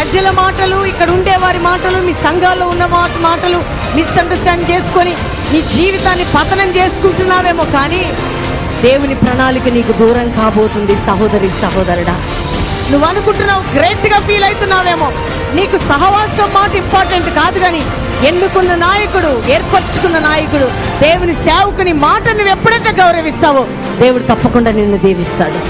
ప్రజల మాటలు, ఇక్కడ ఉండే వారి మాటలు, మీ సంఘాల్లో ఉన్న మాటలు మిస్అండర్స్టాండ్ చేసుకొని నీ జీవితాన్ని పతనం చేసుకుంటున్నావేమో, కానీ దేవుని ప్రణాళిక నీకు దూరం కాబోతుంది. సహోదరి సహోదరుడా, నువ్వు అనుకుంటున్నావు గ్రేట్ గా ఫీల్ అవుతున్నావేమో. నీకు సహవాసం మాట ఇంపార్టెంట్ కాదు, కానీ ఎన్నుకున్న నాయకుడు, ఏర్పరచుకున్న నాయకుడు, దేవుని సేవకుని మాట నువ్వు ఎప్పుడైతే గౌరవిస్తావో దేవుడు తప్పకుండా నిన్ను దీవిస్తాడు.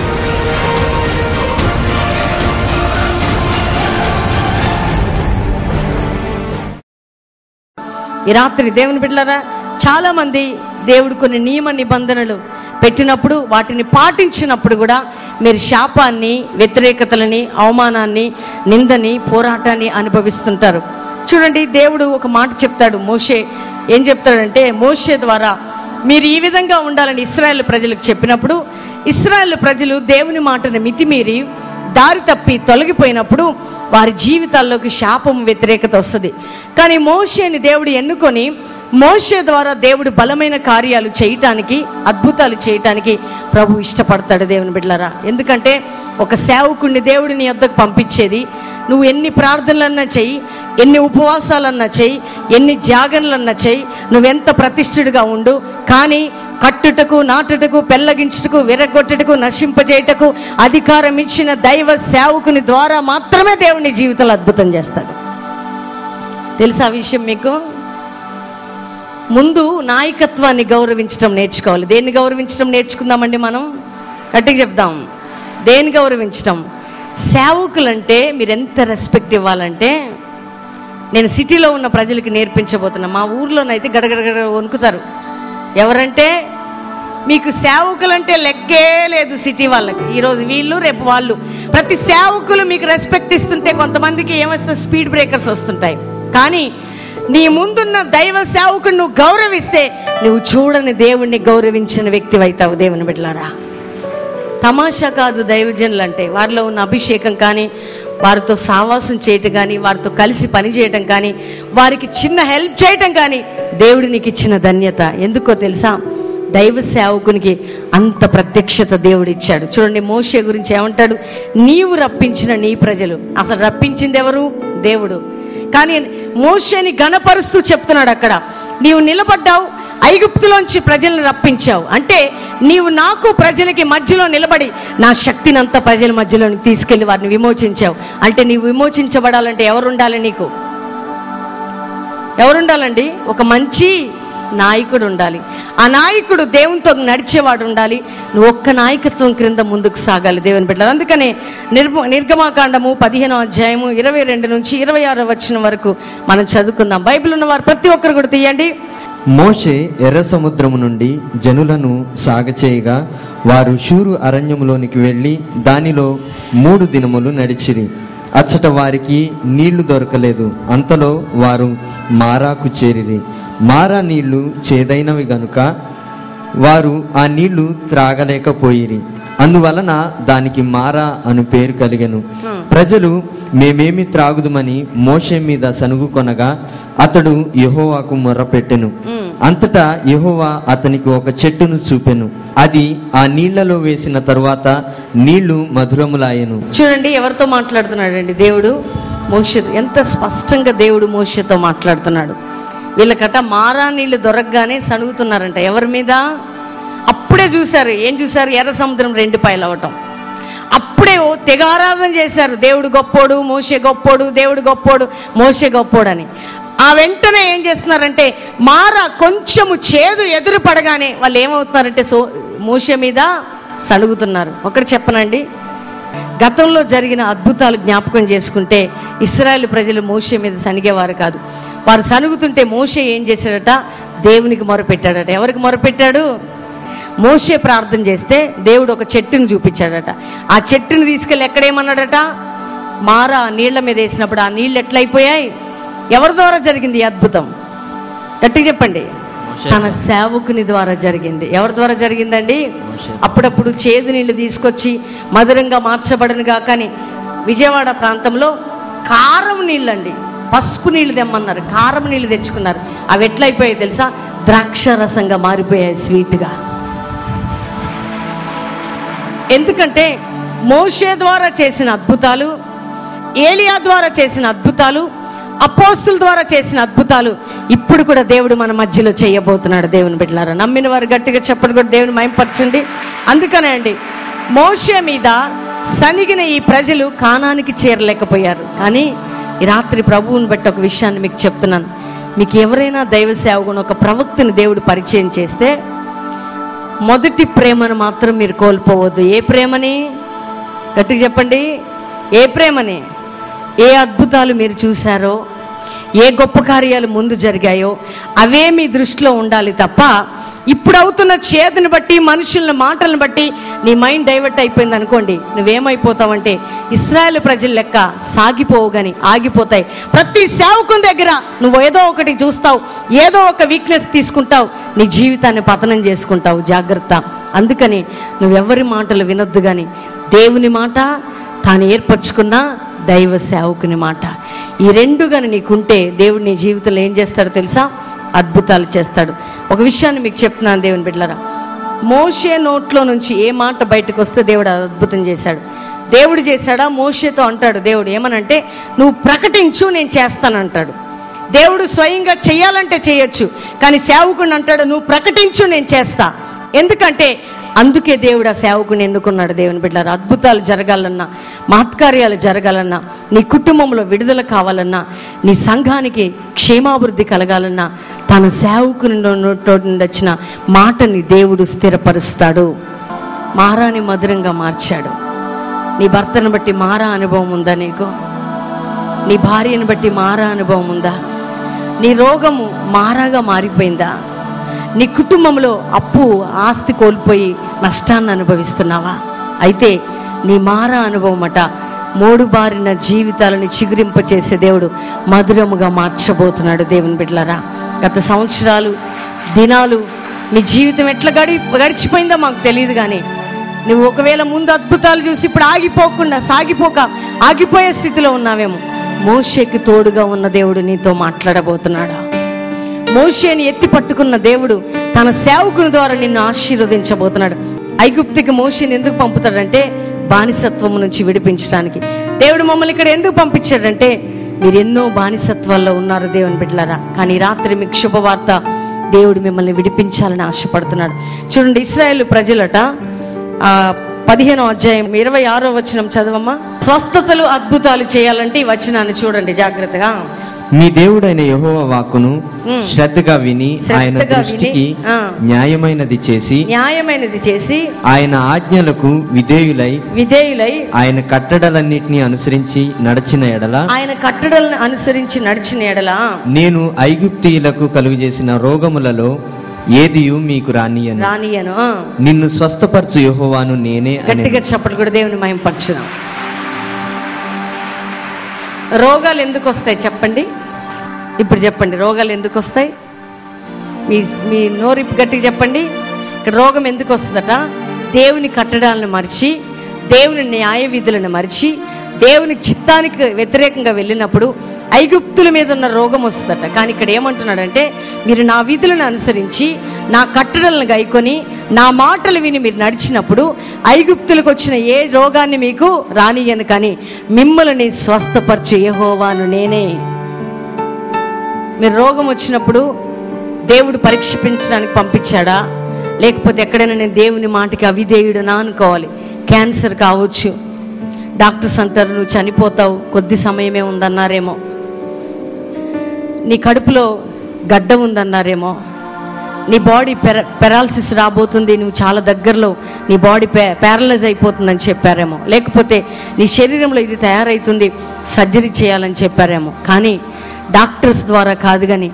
ఈ రాత్రి దేవుని బిడ్డలారా, చాలా మంది దేవుడు కొన్ని నియమ నిబంధనలు పెట్టినప్పుడు వాటిని పాటించినప్పుడు కూడా మీరు శాపాన్ని, వ్యతిరేకతలని, అవమానాన్ని, నిందని, పోరాటాన్ని అనుభవిస్తుంటారు. చూడండి, దేవుడు ఒక మాట చెప్తాడు. మోషే ఏం చెప్తాడంటే, మోషే ద్వారా మీరు ఈ విధంగా ఉండాలని ఇశ్రాయేలు ప్రజలకు చెప్పినప్పుడు ఇశ్రాయేలు ప్రజలు దేవుని మాటను మితిమీరి దారి తప్పి తొలగిపోయినప్పుడు వారి జీవితాల్లోకి శాపం, వ్యతిరేకత వస్తుంది. కానీ మోషేని దేవుడు ఎన్నుకొని మోషే ద్వారా దేవుడు బలమైన కార్యాలు చేయటానికి, అద్భుతాలు చేయటానికి ప్రభు ఇష్టపడతాడు. దేవుని బిడ్డలారా, ఎందుకంటే ఒక సేవకుడిని దేవుడు నీ వద్దకు పంపించేది, నువ్వు ఎన్ని ప్రార్థనలన్నా చెయ్యి, ఎన్ని ఉపవాసాలన్నా చెయ్యి, ఎన్ని త్యాగనలన్నా చెయ్యి, నువ్వెంత ప్రతిష్ఠుడిగా ఉండు, కానీ కట్టుటకు, నాటుటకు, పెళ్లగించుటకు, విరగొట్టుటకు, నశింపజేయటకు అధికారం ఇచ్చిన దైవ సేవకుని ద్వారా మాత్రమే దేవుని జీవితంలో అద్భుతం చేస్తాడు. తెలుసా ఆ విషయం మీకు? ముందు నాయకత్వాన్ని గౌరవించడం నేర్చుకోవాలి. దేన్ని గౌరవించడం నేర్చుకుందామండి మనం? గట్టిగా చెప్దాం. దేన్ని గౌరవించడం? సేవకులంటే మీరు ఎంత రెస్పెక్ట్ ఇవ్వాలంటే, నేను సిటీలో ఉన్న ప్రజలకి నేర్పించబోతున్నా. మా ఊర్లోనైతే గడగడగడ వణుకుతారు. ఎవరంటే, మీకు సేవకులంటే లెక్కే లేదు సిటీ వాళ్ళకి. ఈరోజు వీళ్ళు, రేపు వాళ్ళు. ప్రతి సేవకులు మీకు రెస్పెక్ట్ ఇస్తుంటే కొంతమందికి ఏమొస్తుంది, స్పీడ్ బ్రేకర్స్ వస్తుంటాయి. కానీ నీ ముందున్న దైవ సేవకుని నువ్వు గౌరవిస్తే నువ్వు చూడని దేవుణ్ణి గౌరవించిన వ్యక్తి అవుతావు. దేవుని బిడ్డలారా, తమాషా కాదు దైవజనులు అంటే. వారిలో ఉన్న అభిషేకం కానీ, వారితో సావాసం చేయటం కానీ, వారితో కలిసి పని చేయటం కానీ, వారికి చిన్న హెల్ప్ చేయటం కానీ దేవుడు నీకు ఇచ్చిన ధన్యత. ఎందుకో తెలుసా? దైవ సేవకునికి అంత ప్రత్యక్షత దేవుడు ఇచ్చాడు. చూడండి, మోషే గురించి ఏమంటాడు? నీవు రప్పించిన నీ ప్రజలు. అసలు రప్పించింది ఎవరు? దేవుడు. కానీ మోషేని గణపరుస్తూ చెప్తున్నాడు అక్కడ, నీవు నిలబడ్డావు, ఐగుప్తులోంచి ప్రజలను రప్పించావు అంటే నీవు నాకు ప్రజలకి మధ్యలో నిలబడి నా శక్తిని అంతా ప్రజల మధ్యలోకి తీసుకెళ్లి వారిని విమోచించావు. అంటే నీవు విమోచించబడాలంటే ఎవరుండాలి? నీకు ఎవరుండాలండి? ఒక మంచి నాయకుడు ఉండాలి. ఆ నాయకుడు దేవునితో నడిచేవాడు ఉండాలి. నువ్వు ఒక్క నాయకత్వం క్రింద ముందుకు సాగాలి. దేవుని బిడ్డలు, అందుకనే నిర్గమాకాండము 15వ అధ్యాయము 22 నుంచి 26వ వచనం వరకు మనం చదువుకుందాం. బైబిల్ ఉన్న వారు ప్రతి ఒక్కరు కూడా తీయండి. మోషే ఎర్ర సముద్రము నుండి జనులను సాగచేయగా వారు షూరు అరణ్యములోనికి వెళ్లి దానిలో 3 దినములు నడిచిరి. అచ్చట వారికి నీళ్లు దొరకలేదు. అంతలో వారు మారాకు చేరిరి. మారా నీళ్లు చేదైనవి గనుక వారు ఆ నీళ్లు త్రాగలేకపోయిరి. అందువలన దానికి మారా అను పేరు కలిగెను. ప్రజలు మేమేమి త్రాగుదుమని మోషే మీద సనుగు కొనగా అతడు యెహోవాకు మొర్రపెట్టెను. అంతటా యెహోవా అతనికి ఒక చెట్టును చూపెను. అది ఆ నీళ్లలో వేసిన తరువాత నీళ్లు మధురములాయెను. చూడండి, ఎవరితో మాట్లాడుతున్నాడండి దేవుడు? మోషే. ఎంత స్పష్టంగా దేవుడు మోషేతో మాట్లాడుతున్నాడు. వీళ్ళకట మారా నీళ్లు దొరకగానే సనుగుతున్నారంట. ఎవరి మీద? అప్పుడే చూశారు. ఏం చూశారు? ఎర్ర సముద్రం 2 పాయలవటం. అప్పుడే తెగ ఆరాధన చేశారు. దేవుడు గొప్పోడు, మోషే గొప్పోడు, దేవుడు గొప్పోడు, మోషే గొప్పోడని. ఆ వెంటనే ఏం చేస్తున్నారంటే, మారా కొంచెము చేదు ఎదురు పడగానే వాళ్ళు ఏమవుతున్నారంటే మోషే మీద సనుగుతున్నారు. ఒకటి చెప్పనండి, గతంలో జరిగిన అద్భుతాలు జ్ఞాపకం చేసుకుంటే ఇశ్రాయేలు ప్రజలు మోషే మీద సనిగేవారు కాదు. వారు సనుగుతుంటే మోషే ఏం చేశాడట? దేవునికి మొరపెట్టాడట. ఎవరికి మొరపెట్టాడు? మోషే ప్రార్థన చేస్తే దేవుడు ఒక చెట్టును చూపించాడట. ఆ చెట్టును తీసుకెళ్ళి ఎక్కడేమన్నాడట? మారా నీళ్ల మీద వేసినప్పుడు ఆ నీళ్లు ఎట్లయిపోయాయి? ఎవరి ద్వారా జరిగింది ఈ అద్భుతం? గట్టిగా చెప్పండి. తన సేవకుని ద్వారా జరిగింది. ఎవరి ద్వారా జరిగిందండి? అప్పుడప్పుడు చేదు నీళ్లు తీసుకొచ్చి మధురంగా మార్చబడనుగా. కానీ విజయవాడ ప్రాంతంలో కారం నీళ్ళండి, పసుపు నీళ్లు తెమ్మన్నారు, కారం నీళ్లు తెచ్చుకున్నారు. అవి ఎట్లయిపోయాయి తెలుసా? ద్రాక్ష రసంగా మారిపోయాయి, స్వీట్గా. ఎందుకంటే మోషే ద్వారా చేసిన అద్భుతాలు ఏలియా ద్వారా చేసిన అద్భుతాలు, అపోస్తుల ద్వారా చేసిన అద్భుతాలు ఇప్పుడు కూడా దేవుడు మన మధ్యలో చేయబోతున్నాడు. దేవుని బిడ్డలారా, నమ్మిన వారు గట్టిగా చెప్పండి కూడా దేవుని మహిమపరచండి. అందుకనే అండి మోషే మీద సనిగిన ఈ ప్రజలు కానానికి చేరలేకపోయారు. కానీ ఈ రాత్రి ప్రభువుని బట్టి ఒక విషయాన్ని మీకు చెప్తున్నాను. మీకు ఎవరైనా దైవ సేవకుని, ఒక ప్రవక్తని దేవుడు పరిచయం చేస్తే మొదటి ప్రేమను మాత్రం మీరు కోల్పోవద్దు. ఏ ప్రేమని? గట్టిగా చెప్పండి. ఏ ప్రేమని? ఏ అద్భుతాలు మీరు చూశారో, ఏ గొప్ప కార్యాలు ముందు జరిగాయో అవే మీ దృష్టిలో ఉండాలి తప్ప ఇప్పుడు అవుతున్న చేతిని బట్టి, మనుషుల మాటలను బట్టి నీ మైండ్ డైవర్ట్ అయిపోయింది అనుకోండి, నువ్వేమైపోతావంటే ఇశ్రాయేలు ప్రజల లెక్క సాగిపోవు గాని ఆగిపోతాయి. ప్రతి సేవకుని దగ్గర నువ్వు ఏదో ఒకటి చూస్తావు, ఏదో ఒక వీక్నెస్ తీసుకుంటావు, నీ జీవితాన్ని పతనం చేసుకుంటావు. జాగ్రత్త. అందుకని నువ్వెవరి మాటలు వినొద్దు గాని దేవుని మాట, తాను ఏర్పరచుకున్న దైవ సేవకుని మాట, ఈ రెండు గాని నీకుంటే దేవుడు నీ జీవితంలో ఏం చేస్తాడో తెలుసా? అద్భుతాలు చేస్తాడు. ఒక విషయాన్ని మీకు చెప్తున్నాను దేవుని బిడ్డలారా, మోషే నోట్లో నుంచి ఏ మాట బయటకు వస్తే దేవుడు అద్భుతం చేశాడు. దేవుడు చేశాడా? మోషేతో అంటాడు దేవుడు ఏమనంటే, నువ్వు ప్రకటించు, నేను చేస్తానంటాడు. దేవుడు స్వయంగా చేయాలంటే చేయొచ్చు, కానీ సేవకుని అంటాడు నువ్వు ప్రకటించు, నేను చేస్తా. ఎందుకంటే అందుకే దేవుడు ఆ సేవకుని ఎన్నుకున్నాడు. దేవుని బిడ్డలారా, అద్భుతాలు జరగాలన్నా, మహత్కార్యాలు జరగాలన్నా, నీ కుటుంబంలో విడుదల కావాలన్నా, నీ సంఘానికి క్షేమాభివృద్ధి కలగాలన్నా తన సేవకుని నోటి నుండి వచ్చిన మాటని దేవుడు స్థిరపరుస్తాడు. మారాని మధురంగా మార్చాడు. నీ భర్తను బట్టి మారా అనుభవం ఉందా నీకు? నీ భార్యను బట్టి మారా అనుభవం ఉందా? నీ రోగము మారాగా మారిపోయిందా? నీ కుటుంబంలో అప్పు, ఆస్తి కోల్పోయి నష్టాన్ని అనుభవిస్తున్నావా? అయితే నీ మారా అనుభవం అట మోడుబారిన జీవితాలని చిగురింపచేసే దేవుడు మధురముగా మార్చబోతున్నాడు. దేవుని బిడ్డలారా, గత సంవత్సరాలు, దినాలు నీ జీవితం ఎట్లా గడిచిపోయిందో మాకు తెలియదు. కానీ నువ్వు ఒకవేళ ముందు అద్భుతాలు చూసి ఇప్పుడు ఆగిపోకుండా, ఆగిపోయే స్థితిలో ఉన్నావేమో. మోషేకి తోడుగా ఉన్న దేవుడు నీతో మాట్లాడబోతున్నాడా? మోషేని ఎత్తి పట్టుకున్న దేవుడు తన సేవకుని ద్వారా నిన్ను ఆశీర్వదించబోతున్నాడు. ఐగుప్తుకి మోషేని ఎందుకు పంపుతాడంటే బానిసత్వం నుంచి విడిపించడానికి. దేవుడు మమ్మల్ని ఇక్కడ ఎందుకు పంపించాడంటే మీరు ఎన్నో బానిసత్వాల్లో ఉన్నారు దేవుని బిడ్డలారా. కానీ రాత్రి మీకు శుభవార్త, దేవుడు మిమ్మల్ని విడిపించాలని ఆశపడుతున్నాడు. చూడండి, ఇశ్రాయేలు ప్రజలట 15వ అధ్యాయం 26వ వచనం చదవమ్మా. స్వస్థతలు, అద్భుతాలు చేయాలంటే ఈ వచనాన్ని చూడండి జాగ్రత్తగా. మీ దేవుడైన యెహోవా వాక్కును శ్రద్ధగా విని ఆయన దృష్టికి న్యాయమైనది చేసి ఆయన ఆజ్ఞలకు విధేయులై ఆయన కట్టడలన్నిటినీ అనుసరించి నడిచిన ఎడల నేను ఐగుప్తీయులకు కలుగజేసిన రోగములలో ఏదియు మీకు రానియను. నిన్ను స్వస్థపరచు యెహోవాను నేనే. గట్టిగా చెప్పండి కూడా దేవుని మహిమపరచుదాం. రోగాలు ఎందుకు వస్తాయి చెప్పండి? ఇప్పుడు చెప్పండి, రోగాలు ఎందుకు వస్తాయి? మీ నోరిప్పి గట్టిగా చెప్పండి. ఇక్కడ రోగం ఎందుకు వస్తుందట? దేవుని కట్టడాలను మరిచి, దేవుని న్యాయ విధులను మరిచి, దేవుని చిత్తానికి వ్యతిరేకంగా వెళ్ళినప్పుడు ఐగుప్తుల మీద ఉన్న రోగం వస్తుందట. కానీ ఇక్కడ ఏమంటున్నాడంటే, మీరు నా విధులను అనుసరించి, నా కట్టడలను గైకొని, నా మాటలు విని మీరు నడిచినప్పుడు ఐగుప్తులకు వచ్చిన ఏ రోగాన్ని మీకు రానియను, కానీ మిమ్మల్ని స్వస్థపరచు యెహోవాను నేనే. మీరు రోగం వచ్చినప్పుడు దేవుడు పరీక్షించడానికి పంపించాడా, లేకపోతే ఎక్కడైనా నేను దేవుని మాటకి అవిధేయుడునా అనుకోవాలి. క్యాన్సర్ కావచ్చు, డాక్టర్స్ అంటారు నువ్వు చనిపోతావు, కొద్ది సమయమే ఉందన్నారేమో. నీ కడుపులో గడ్డ ఉందన్నారేమో. నీ బాడీ పెరాలసిస్ రాబోతుంది, నువ్వు చాలా దగ్గరలో నీ బాడీ ప్యారలైజ్ అయిపోతుందని చెప్పారేమో. లేకపోతే నీ శరీరంలో ఇది తయారవుతుంది, సర్జరీ చేయాలని చెప్పారేమో. కానీ డాక్టర్స్ ద్వారా కాదు, కానీ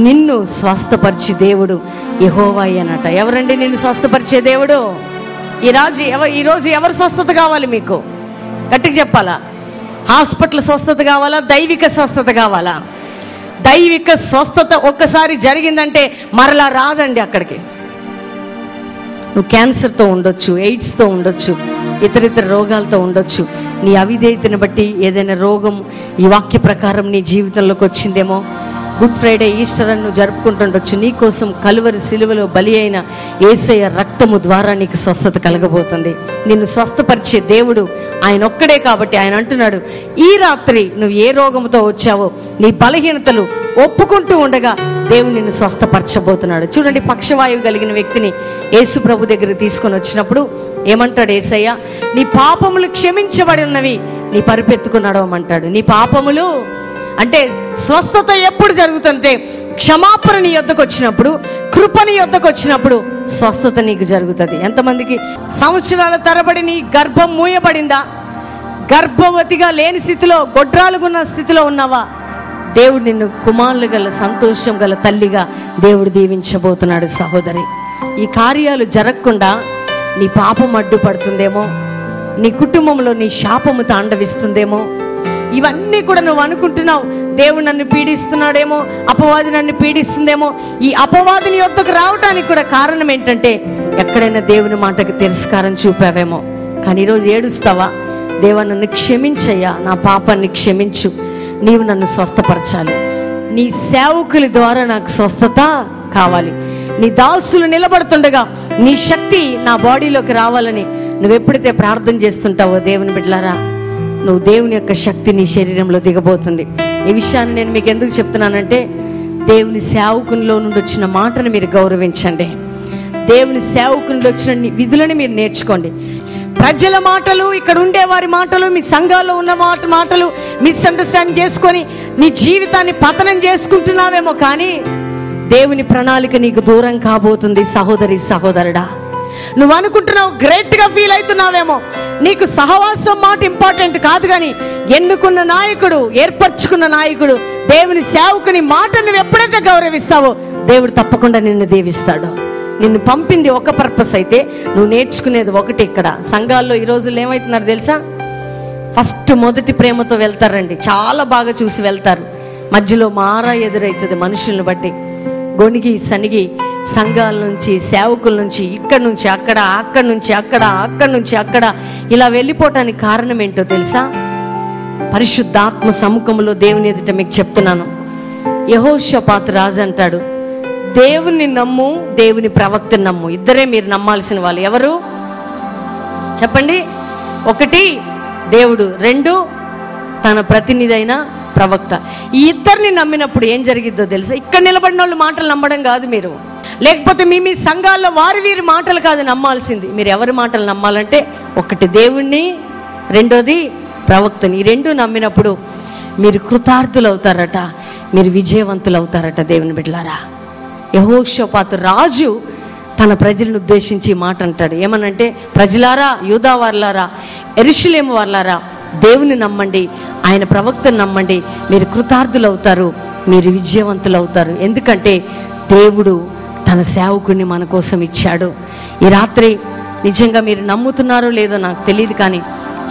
నిన్ను స్వస్థపరిచే దేవుడు యెహోవాయేనట. ఎవరండి నిన్ను స్వస్థపరిచే దేవుడు? ఈరోజు ఎవరు స్వస్థత కావాలి మీకు? గట్టిగా చెప్పాలా? హాస్పిటల్ స్వస్థత కావాలా? దైవిక స్వస్థత కావాలా? దైవిక స్వస్థత ఒక్కసారి జరిగిందంటే మరలా రాదండి అక్కడికి. నువ్వు క్యాన్సర్తో ఉండొచ్చు, ఎయిడ్స్తో ఉండొచ్చు, ఇతర రోగాలతో ఉండొచ్చు. నీ అవిధేయతను బట్టి ఏదైనా రోగం ఈ వాక్య ప్రకారం నీ జీవితంలోకి వచ్చిందేమో. గుడ్ ఫ్రైడే, ఈస్టర్ అని నువ్వు జరుపుకుంటుండొచ్చు. నీ కోసం కలువరి సిలువలో బలి అయిన యేసయ్య రక్తము ద్వారా నీకు స్వస్థత కలగబోతుంది. నిన్ను స్వస్థపరిచే దేవుడు ఆయన ఒక్కడే కాబట్టి ఆయన అంటున్నాడు, ఈ రాత్రి నువ్వు ఏ రోగంతో వచ్చావో నీ బలహీనతలు ఒప్పుకుంటూ ఉండగా దేవుడు నిన్ను స్వస్థపరచబోతున్నాడు. చూడండి, పక్షవాయువు కలిగిన వ్యక్తిని యేసు ప్రభు దగ్గరికి తీసుకొని వచ్చినప్పుడు ఏమంటాడు యేసయ్య? నీ పాపములు క్షమించబడి ఉన్నవి, నీ పరిపెత్తుకున్నాడు అమ్మంటాడు. నీ పాపములు అంటే స్వస్థత ఎప్పుడు జరుగుతుంటే క్షమాపణ నీ యొద్దకు వచ్చినప్పుడు, కృప నీ యొద్దకు వచ్చినప్పుడు స్వస్థత నీకు జరుగుతుంది. ఎంతమందికి సంవత్సరాల తరబడి నీ గర్భం మూయబడిందా? గర్భవతిగా లేని స్థితిలో, గొడ్రాలుగున్న స్థితిలో ఉన్నావా? దేవుడు నిన్ను కుమారులు గల సంతోషం గల తల్లిగా దేవుడు దీవించబోతున్నాడు. సహోదరి, ఈ కార్యాలు జరగకుండా నీ పాపం అడ్డుపడుతుందేమో, నీ కుటుంబంలో నీ శాపము తాండవిస్తుందేమో. ఇవన్నీ కూడా నువ్వు అనుకుంటున్నావు, దేవుడు నన్ను పీడిస్తున్నాడేమో, అపవాది నన్ను పీడిస్తుందేమో. ఈ అపవాదిని యొద్దకు రావడానికి కూడా కారణం ఏంటంటే ఎక్కడైనా దేవుని మాటకు తిరస్కారం చూపావేమో. కానీ ఈరోజు ఏడుస్తావా? దేవా, నన్ను క్షమించయ్యా, నా పాపాన్ని క్షమించు, నీవు నన్ను స్వస్థపరచాలి, నీ సేవకుల ద్వారా నాకు స్వస్థత కావాలి, నీ దాసులు నిలబడుతుండగా నీ శక్తి నా బాడీలోకి రావాలని నువ్వు ఎప్పుడైతే ప్రార్థన చేస్తుంటావో దేవుని బిడ్డలారా, నువ్వు దేవుని యొక్క శక్తి నీ శరీరంలో దిగబోతుంది. ఈ విషయాన్ని నేను మీకు ఎందుకు చెప్తున్నానంటే, దేవుని సేవకునిలో నుండి వచ్చిన మాటను మీరు గౌరవించండి, దేవుని సేవకునిలో వచ్చిన విధులను మీరు నేర్చుకోండి. ప్రజల మాటలు, ఇక్కడ ఉండే వారి మాటలు, మీ సంఘాల్లో ఉన్న మాటలు మిస్అండర్స్టాండ్ చేసుకొని నీ జీవితాన్ని పతనం చేసుకుంటున్నావేమో, కానీ దేవుని ప్రణాళిక నీకు దూరం కాబోతుంది. సహోదరి, సహోదరుడా, నువ్వు అనుకుంటున్నావు, గ్రేట్ గా ఫీల్ అవుతున్నావేమో, నీకు సహవాసం మాట ఇంపార్టెంట్ కాదు, కానీ ఎన్నుకున్న నాయకుడు, ఏర్పరచుకున్న నాయకుడు, దేవుని సేవకుని మాట నువ్వు ఎప్పుడైతే గౌరవిస్తావో దేవుడు తప్పకుండా నిన్ను దీవిస్తాడు. నిన్ను పంపింది ఒక పర్పస్ అయితే నువ్వు నేర్చుకునేది ఒకటి. ఇక్కడ సంఘాల్లో ఈ రోజుల్లో ఏమవుతున్నారు తెలుసా? మొదటి ప్రేమతో వెళ్తారండి, చాలా బాగా చూసి వెళ్తారు. మధ్యలో మారా ఎదురైతుంది మనుషులను బట్టి. గొనిగి సనిగి సంఘాల నుంచి, సేవకుల నుంచి, ఇక్కడి నుంచి అక్కడ, అక్కడి నుంచి అక్కడ, అక్కడి నుంచి అక్కడ ఇలా వెళ్ళిపోవటానికి కారణం ఏంటో తెలుసా? పరిశుద్ధాత్మ సముఖంలో దేవుని ఎదుట మీకు చెప్తున్నాను. యెహోషాపాతు రాజు అంటాడు, దేవుని నమ్ము, దేవుని ప్రవక్తని నమ్ము, ఇద్దరే మీరు నమ్మాల్సిన వాళ్ళు. ఎవరు చెప్పండి? ఒకటి దేవుడు, రెండు తన ప్రతినిధి అయిన ప్రవక్త. ఈ ఇద్దరిని నమ్మినప్పుడు ఏం జరిగిద్దో తెలుసా? ఇక్కడ నిలబడిన వాళ్ళు మాటలు నమ్మడం కాదు మీరు, లేకపోతే మీ సంఘాల్లో వారి వీరి మాటలు కాదు నమ్మాల్సింది. మీరు ఎవరి మాటలు నమ్మాలంటే ఒకటి దేవుణ్ణి, రెండోది ప్రవక్తని. ఈ రెండు నమ్మినప్పుడు మీరు కృతార్థులు అవుతారట, మీరు విజయవంతులు అవుతారట. దేవుని బిడ్డలారా, యెహోషాపాతు రాజు తన ప్రజలను ఉద్దేశించి మాట అంటాడు. ఏమనంటే, ప్రజలారా, యూదా వారలారా, యెరూషలేము వారలారా, దేవుని నమ్మండి, ఆయన ప్రవక్తను నమ్మండి, మీరు కృతార్థులు అవుతారు, మీరు విజయవంతులు అవుతారు. ఎందుకంటే దేవుడు తన సేవకుడిని మన కోసం ఇచ్చాడు. ఈ రాత్రి నిజంగా మీరు నమ్ముతున్నారో లేదో నాకు తెలియదు, కానీ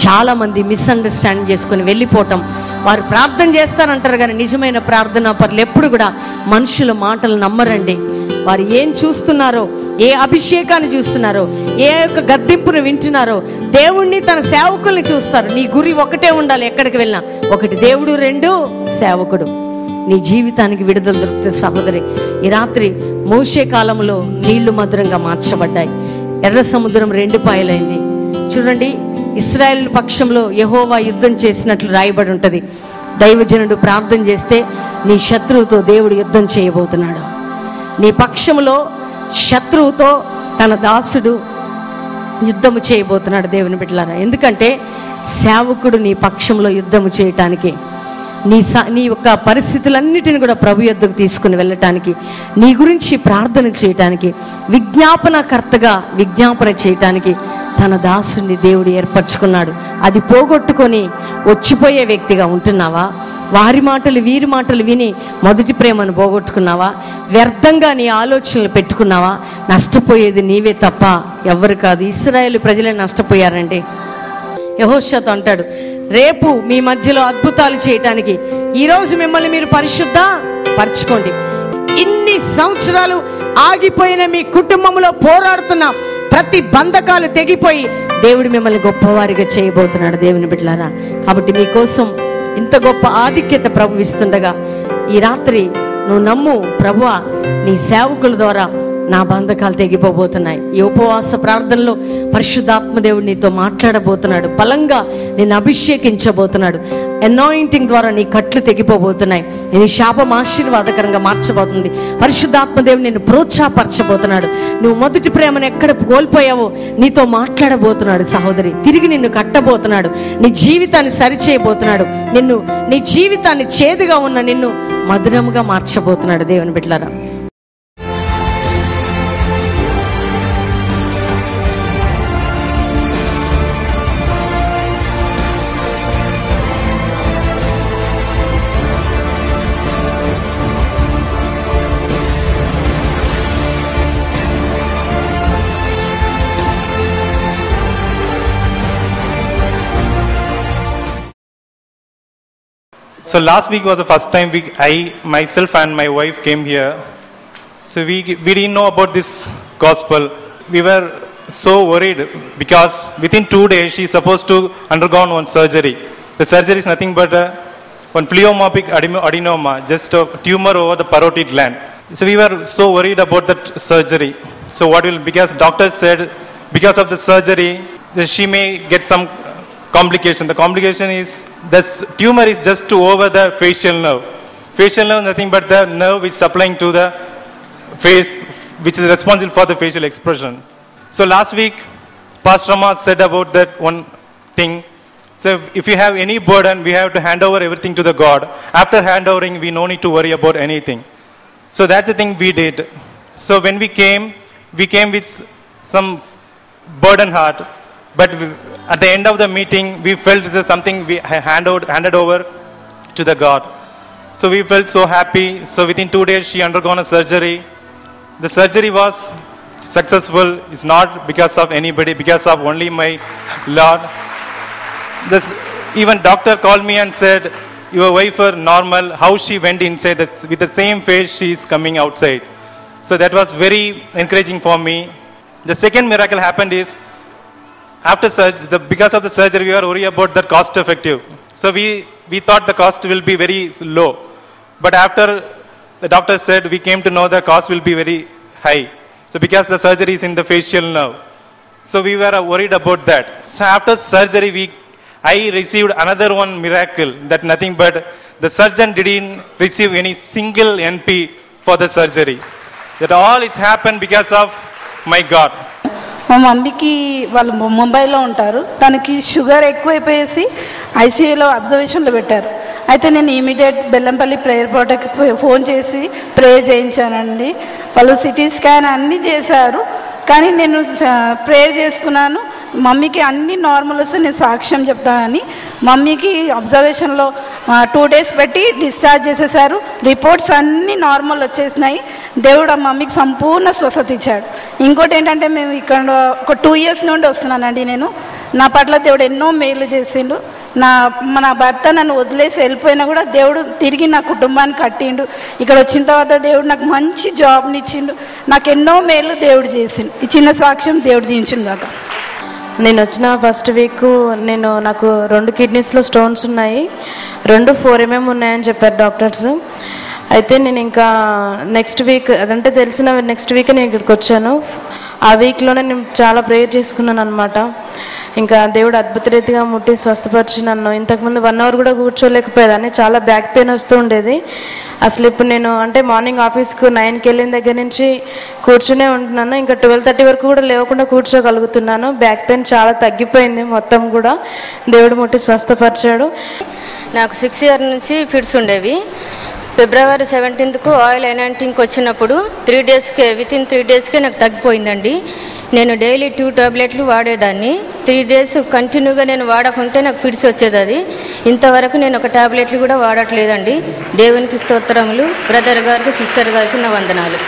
చాలా మంది మిస్అండర్స్టాండ్ చేసుకుని వెళ్ళిపోవటం. వారు ప్రార్థన చేస్తారంటారు, కానీ నిజమైన ప్రార్థన పరులు ఎప్పుడు కూడా మనుషుల మాటలు నమ్మరండి. వారు ఏం చూస్తున్నారో, ఏ అభిషేకాన్ని చూస్తున్నారో, ఏ యొక్క గద్దింపును వింటున్నారో, దేవుణ్ణి తన సేవకుల్ని చూస్తారు. నీ గురి ఒకటే ఉండాలి ఎక్కడికి వెళ్ళినా, ఒకటి దేవుడు, రెండు సేవకుడు. నీ జీవితానికి విడుదల దొరుకుతుంది. సహోదరి, ఈ రాత్రి మోషే కాలంలో నీళ్లు మధురంగా మార్చబడ్డాయి, ఎర్ర సముద్రం రెండు పాయలైంది. చూడండి, ఇశ్రాయేలు పక్షంలో యెహోవా యుద్ధం చేసినట్లు రాయబడి ఉంటది. దైవజనుడు ప్రార్థన చేస్తే నీ శత్రువుతో దేవుడు యుద్ధం చేయబోతున్నాడు. నీ పక్షంలో శత్రువుతో తన దాసుడు యుద్ధము చేయబోతున్నాడు. దేవుని బిడ్డలారా, ఎందుకంటే సేవకుడు నీ పక్షంలో యుద్ధము చేయటానికి, నీ యొక్క పరిస్థితులన్నిటిని కూడా ప్రభు యొద్దకు తీసుకుని వెళ్ళటానికి, నీ గురించి ప్రార్థన చేయటానికి, విజ్ఞాపనకర్తగా విజ్ఞాపన చేయటానికి తన దాసుని దేవుడు ఏర్పరచుకున్నాడు. అది పోగొట్టుకొని వచ్చిపోయే వ్యక్తిగా ఉంటున్నావా? వారి మాటలు వీరి మాటలు విని మొదటి ప్రేమను పోగొట్టుకున్నావా? వ్యర్థంగా నీ ఆలోచనలు పెట్టుకున్నావా? నష్టపోయేది నీవే తప్ప ఎవరు కాదు. ఇశ్రాయేలు ప్రజలే నష్టపోయారండి. యెహోషాతో అంటాడు, రేపు మీ మధ్యలో అద్భుతాలు చేయటానికి ఈరోజు మిమ్మల్ని మీరు పరిశుద్ధ పరచుకోండి. ఇన్ని సంవత్సరాలు ఆగిపోయిన మీ కుటుంబంలో పోరాడుతున్న ప్రతి బంధకాలు తెగిపోయి దేవుడు మిమ్మల్ని గొప్పవారిగా చేయబోతున్నాడు. దేవుని బిడ్డలారా, కాబట్టి మీకోసం ఇంత గొప్ప ఆధిక్యత ప్రభు ఇస్తుండగా ఈ రాత్రి నువ్వు నమ్ము, ప్రభువా నీ సేవకుల ద్వారా నా బంధకాలు తెగిపోబోతున్నాయి. ఈ ఉపవాస ప్రార్థనలో పరిశుద్ధాత్మ దేవుడు నీతో మాట్లాడబోతున్నాడు. బలంగా నిన్ను అభిషేకించబోతున్నాడు. అనాయింటింగ్ ద్వారా నీ కట్లు తెగిపోబోతున్నాయి. నీ శాపం ఆశీర్వాదకరంగా మార్చబోతుంది. పరిశుద్ధాత్మ దేవుడు నిన్ను ప్రోత్సాహపరచబోతున్నాడు. నువ్వు మొదటి ప్రేమను ఎక్కడ కోల్పోయావో నీతో మాట్లాడబోతున్నాడు సహోదరి. తిరిగి నిన్ను కట్టబోతున్నాడు. నీ జీవితాన్ని సరిచేయబోతున్నాడు. నీ జీవితాన్ని చేదుగా ఉన్న నిన్ను మధురముగా మార్చబోతున్నాడు. దేవుని బిడ్డలారా, So last week was the first time I myself and my wife came here. So we didn't know about this gospel. We were so worried because within 2 days she is supposed to undergo one surgery. The surgery is nothing but one pleomorphic adenoma, just a tumor over the parotid gland. So we were so worried about that surgery. So because doctors said because of the surgery she may get some complication. The complication is this tumor is just over the facial nerve. Facial nerve is nothing but the nerve which is supplying to the face, which is responsible for the facial expression. So last week, Pastor Rama said about that one thing. So if you have any burden, we have to hand over everything to the God. After handovering, we no need to worry about anything. So that's the thing we did. So when we came with some burden heart. But at the end of the meeting, we felt there's something we handed over to the God. So we felt so happy. So within 2 days, she undergone a surgery. The surgery was successful. It's not because of anybody, because of only my Lord. Even doctor called me and said, your wife are normal. How she went inside, with the same face she is coming outside. So that was very encouraging for me. The second miracle happened is, after surgery, because of the surgery, we were worried about the cost effective. So we thought the cost will be very low. But after the doctor said, we came to know the cost will be very high. So because the surgery is in the facial nerve. So we were worried about that. So after surgery, I received another one miracle, that nothing but the surgeon didn't receive any single NP for the surgery. That all is happened because of my God. మా మమ్మీకి వాళ్ళు ముంబైలో ఉంటారు. తనకి sugar ఎక్కువైపోయేసి ఐసీయూలో అబ్జర్వేషన్లో పెట్టారు. అయితే నేను ఇమీడియట్ బెల్లంపల్లి ప్రేయర్ పోటకి ఫోన్ చేసి ప్రేయర్ చేయించానండి. వాళ్ళు సిటీ స్కాన్ అన్నీ చేశారు. కానీ నేను ప్రేయర్ చేసుకున్నాను. మమ్మీకి అన్ని నార్మల్ వస్తే నేను సాక్ష్యం చెప్తానని మమ్మీకి అబ్జర్వేషన్లో 2 days పెట్టి డిశ్చార్జ్ చేసేసారు. రిపోర్ట్స్ అన్నీ నార్మల్ వచ్చేసినాయి. దేవుడు ఆ మమ్మీకి సంపూర్ణ స్వస్థత ఇచ్చాడు. ఇంకోటి ఏంటంటే మేము ఇక్కడ ఒక 2 years నుండి వస్తున్నానండి. నేను నా పట్ల దేవుడు ఎన్నో మేలు చేసిండు. మన భర్త నన్ను వదిలేసి వెళ్ళిపోయినా కూడా దేవుడు తిరిగి నా కుటుంబాన్ని కట్టిండు. ఇక్కడ వచ్చిన తర్వాత దేవుడు నాకు మంచి జాబ్ని ఇచ్చిండు. నాకు ఎన్నో మేలు దేవుడు చేసిండు. ఈ చిన్న సాక్ష్యం దేవుడు దించిండు కాక. నేను వచ్చిన ఫస్ట్ వీక్ నాకు 2 kidneysలో స్టోన్స్ ఉన్నాయి. 2 4 mm ఉన్నాయని చెప్పారు డాక్టర్స్. అయితే నేను ఇంకా నెక్స్ట్ వీక్, అదంటే తెలిసిన నెక్స్ట్ వీక్ నేను ఇక్కడికి వచ్చాను. ఆ వీక్లోనే నేను చాలా ప్రేయర్ చేసుకున్నాను అనమాట. ఇంకా దేవుడు అద్భుత రీతిగా ముట్టి స్వస్థపరిచి నన్ను ఇంతకుముందు 1 hour కూడా కూర్చోలేకపోయేదాన్ని. చాలా బ్యాక్ పెయిన్ వస్తూ ఉండేది. అసలు ఇప్పుడు నేను అంటే మార్నింగ్ ఆఫీస్కు 9కి వెళ్ళిన దగ్గర నుంచి కూర్చునే ఉంటున్నాను. ఇంకా 12:30 వరకు కూడా లేవకుండా కూర్చోగలుగుతున్నాను. బ్యాక్ పెయిన్ చాలా తగ్గిపోయింది మొత్తం కూడా. దేవుడు ముట్టి స్వస్థపరిచాడు. నాకు 6 years నుంచి ఫిట్స్ ఉండేవి. February 17th ఆయిల్ ఎనాంటింగ్కి వచ్చినప్పుడు వితిన్ 3 daysకే నాకు తగ్గిపోయిందండి. నేను డైలీ 2 టాబ్లెట్లు వాడేదాన్ని. 3 days కంటిన్యూగా నేను వాడకుంటే నాకు ఫిట్స్ వచ్చేది. అది ఇంతవరకు నేను ఒక టాబ్లెట్లు కూడా వాడట్లేదండి. దేవునికి స్తోత్రములు. బ్రదర్ గారికి, సిస్టర్ గారికి నా వందనాలు.